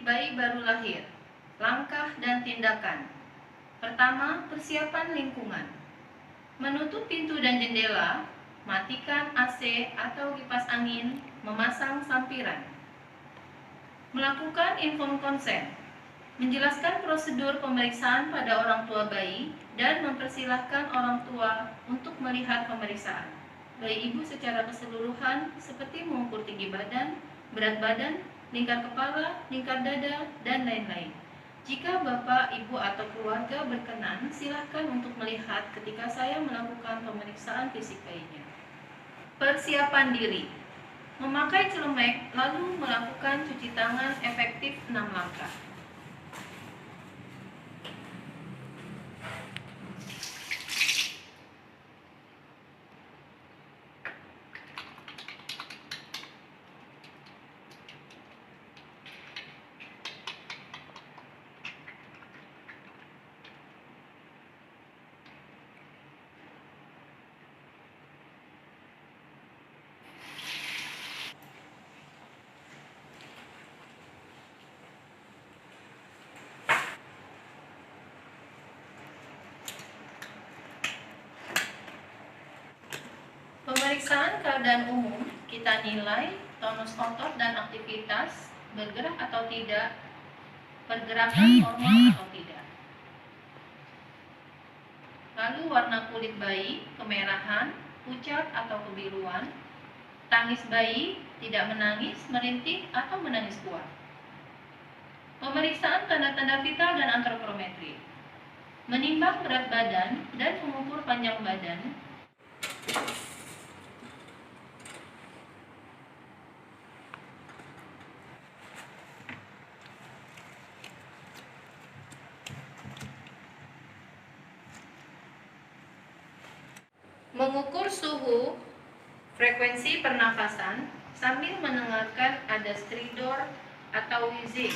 bayi baru lahir. Langkah dan tindakan. Pertama, persiapan lingkungan. Menutup pintu dan jendela, matikan AC atau kipas angin, memasang sampiran. Melakukan informed consent. Menjelaskan prosedur pemeriksaan pada orang tua bayi dan mempersilahkan orang tua untuk melihat pemeriksaan bayi ibu secara keseluruhan seperti mengukur tinggi badan, berat badan, lingkar kepala, lingkar dada, dan lain-lain. Jika bapak, ibu, atau keluarga berkenan, silakan untuk melihat ketika saya melakukan pemeriksaan fisik bayinya. Persiapan diri. Memakai celemek lalu melakukan cuci tangan efektif 6 langkah. Pemeriksaan keadaan umum, kita nilai tonus otot dan aktivitas, bergerak atau tidak, pergerakan normal atau tidak. Lalu warna kulit bayi, kemerahan, pucat atau kebiruan, tangis bayi, tidak menangis, merintih, atau menangis kuat. Pemeriksaan tanda-tanda vital dan antropometri. Menimbang berat badan dan mengukur panjang badan. Mengukur suhu, frekuensi pernafasan sambil mendengarkan ada stridor atau wheezing.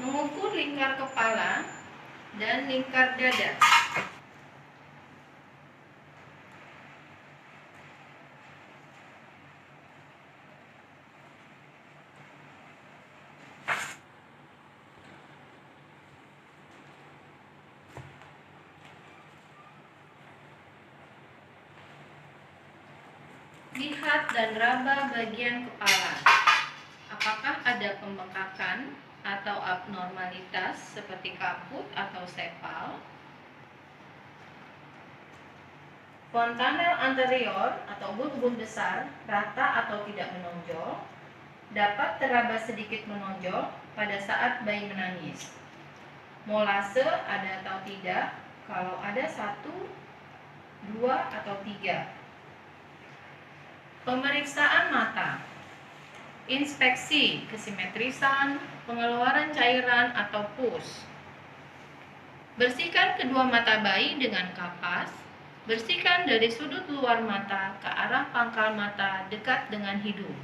Mengukur lingkar kepala dan lingkar dada. Lihat dan raba bagian kepala. Apakah ada pembengkakan atau abnormalitas seperti kaput atau sepal? Fontanel anterior atau buh-buh besar, rata atau tidak menonjol, dapat teraba sedikit menonjol pada saat bayi menangis. Molase ada atau tidak? Kalau ada 1, 2, atau 3. Pemeriksaan mata. Inspeksi kesimetrisan, pengeluaran cairan atau pus. Bersihkan kedua mata bayi dengan kapas. Bersihkan dari sudut luar mata ke arah pangkal mata dekat dengan hidung.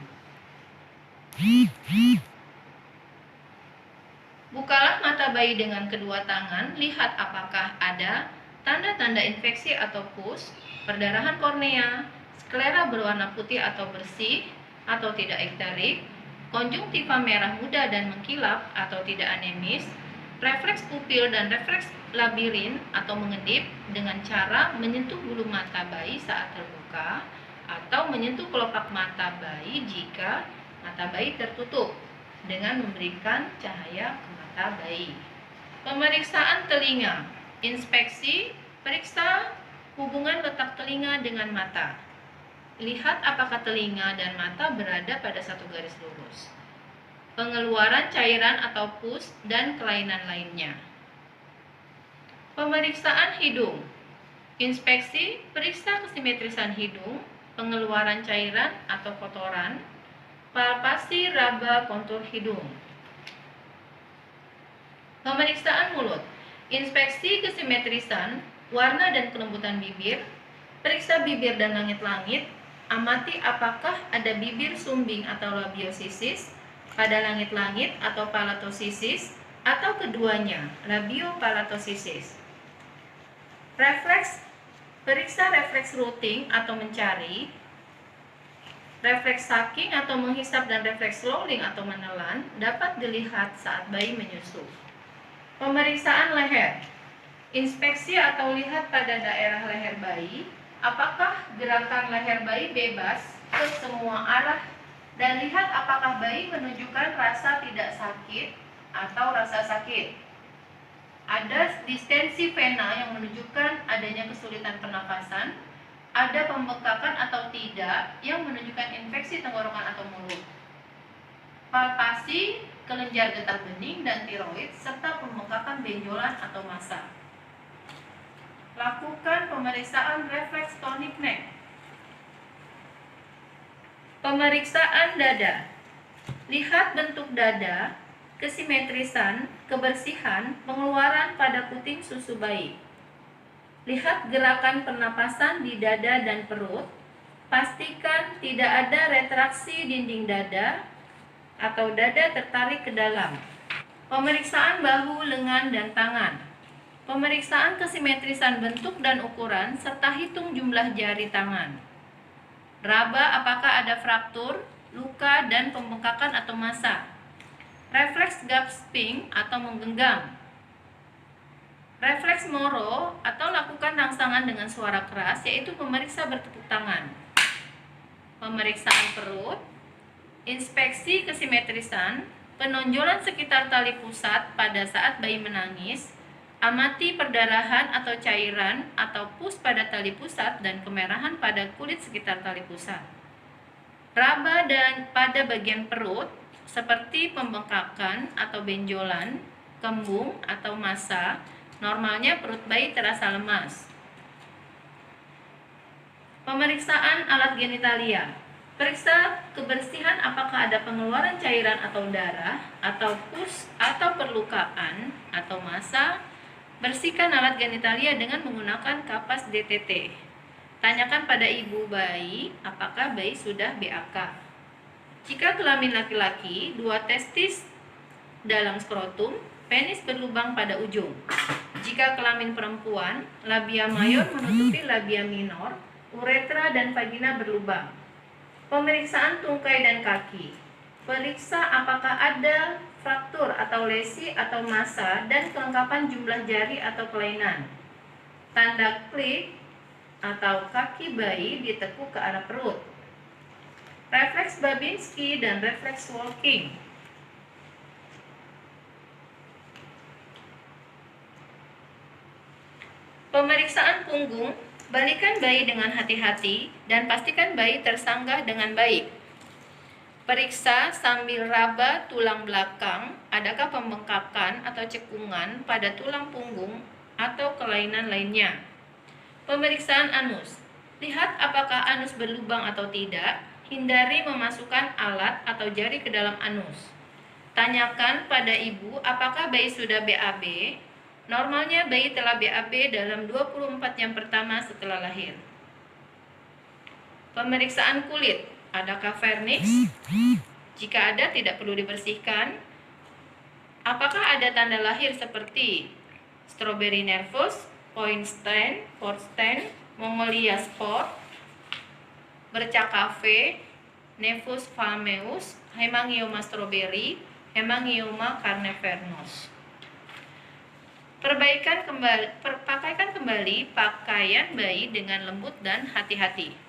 Bukalah mata bayi dengan kedua tangan, lihat apakah ada tanda-tanda infeksi atau pus, perdarahan kornea, sklera berwarna putih atau bersih atau tidak ekterik, konjungtiva merah muda dan mengkilap atau tidak anemis, refleks pupil dan refleks labirin atau mengedip dengan cara menyentuh bulu mata bayi saat terbuka atau menyentuh kelopak mata bayi jika mata bayi tertutup dengan memberikan cahaya ke mata bayi. Pemeriksaan telinga. Inspeksi, periksa hubungan letak telinga dengan mata. Lihat apakah telinga dan mata berada pada satu garis lurus. Pengeluaran cairan atau pus dan kelainan lainnya. Pemeriksaan hidung. Inspeksi, periksa kesimetrisan hidung, pengeluaran cairan atau kotoran, palpasi raba kontur hidung. Pemeriksaan mulut. Inspeksi kesimetrisan, warna dan kelembutan bibir, periksa bibir dan langit-langit. Amati apakah ada bibir sumbing atau labiosisis pada langit-langit atau palatosisis atau keduanya, labiopalatosisis. Refleks Periksa refleks rooting atau mencari, refleks sucking atau menghisap, dan refleks swallowing atau menelan dapat dilihat saat bayi menyusu. Pemeriksaan leher. Inspeksi atau lihat pada daerah leher bayi, apakah gerakan leher bayi bebas ke semua arah, dan lihat apakah bayi menunjukkan rasa tidak sakit atau rasa sakit. Ada distensi vena yang menunjukkan adanya kesulitan pernafasan, ada pembekakan atau tidak yang menunjukkan infeksi tenggorokan atau mulut. Palpasi kelenjar getah bening dan tiroid serta pembengkakan benjolan atau massa. Lakukan pemeriksaan refleks tonic neck. Pemeriksaan dada. Lihat bentuk dada, kesimetrisan, kebersihan, pengeluaran pada puting susu bayi. Lihat gerakan pernapasan di dada dan perut. Pastikan tidak ada retraksi dinding dada atau dada tertarik ke dalam. Pemeriksaan bahu, lengan, dan tangan. Pemeriksaan kesimetrisan bentuk dan ukuran serta hitung jumlah jari tangan. Raba apakah ada fraktur, luka, dan pembengkakan atau massa. Refleks gasping atau menggenggam. Refleks Moro atau lakukan rangsangan dengan suara keras, yaitu memeriksa bertepuk tangan. Pemeriksaan perut. Inspeksi kesimetrisan, penonjolan sekitar tali pusat pada saat bayi menangis, amati perdarahan atau cairan atau pus pada tali pusat dan kemerahan pada kulit sekitar tali pusat. Raba dan pada bagian perut, seperti pembengkakan atau benjolan, kembung atau massa. Normalnya perut bayi terasa lemas. Pemeriksaan alat genitalia. Periksa kebersihan apakah ada pengeluaran cairan atau darah, atau pus, atau perlukaan, atau massa. Bersihkan alat genitalia dengan menggunakan kapas DTT. Tanyakan pada ibu bayi apakah bayi sudah BAK. Jika kelamin laki-laki, 2 testis dalam skrotum, penis berlubang pada ujung. Jika kelamin perempuan, labia mayor menutupi labia minor, uretra dan vagina berlubang. Pemeriksaan tungkai dan kaki. Periksa apakah ada fraktur atau lesi atau massa dan kelengkapan jumlah jari atau kelainan. Tanda klik atau kaki bayi ditekuk ke arah perut. Refleks Babinski dan refleks walking. Pemeriksaan punggung. Balikan bayi dengan hati-hati dan pastikan bayi tersanggah dengan baik. Periksa sambil raba tulang belakang, adakah pembengkakan atau cekungan pada tulang punggung atau kelainan lainnya. Pemeriksaan anus. Lihat apakah anus berlubang atau tidak. Hindari memasukkan alat atau jari ke dalam anus. Tanyakan pada ibu apakah bayi sudah BAB. Normalnya bayi telah BAB dalam 24 jam pertama setelah lahir. Pemeriksaan kulit. Adakah vernix? Jika ada, tidak perlu dibersihkan. Apakah ada tanda lahir seperti strawberry nervous, point stain, port stain, Mongolia spot, bercak kafe, nevus falmeus, hemangioma strawberry, hemangioma carnivernus. Pakaikan kembali pakaian bayi dengan lembut dan hati-hati.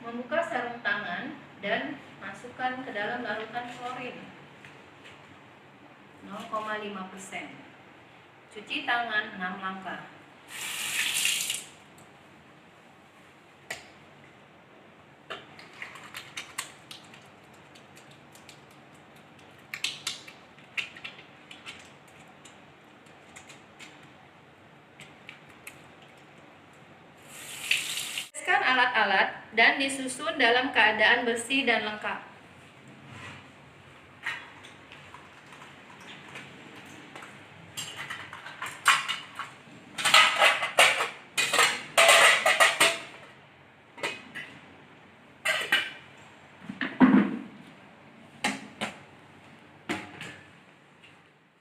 Membuka sarung tangan dan masukkan ke dalam larutan klorin 0,5%. Cuci tangan 6 langkah. alat-alat dan disusun dalam keadaan bersih dan lengkap.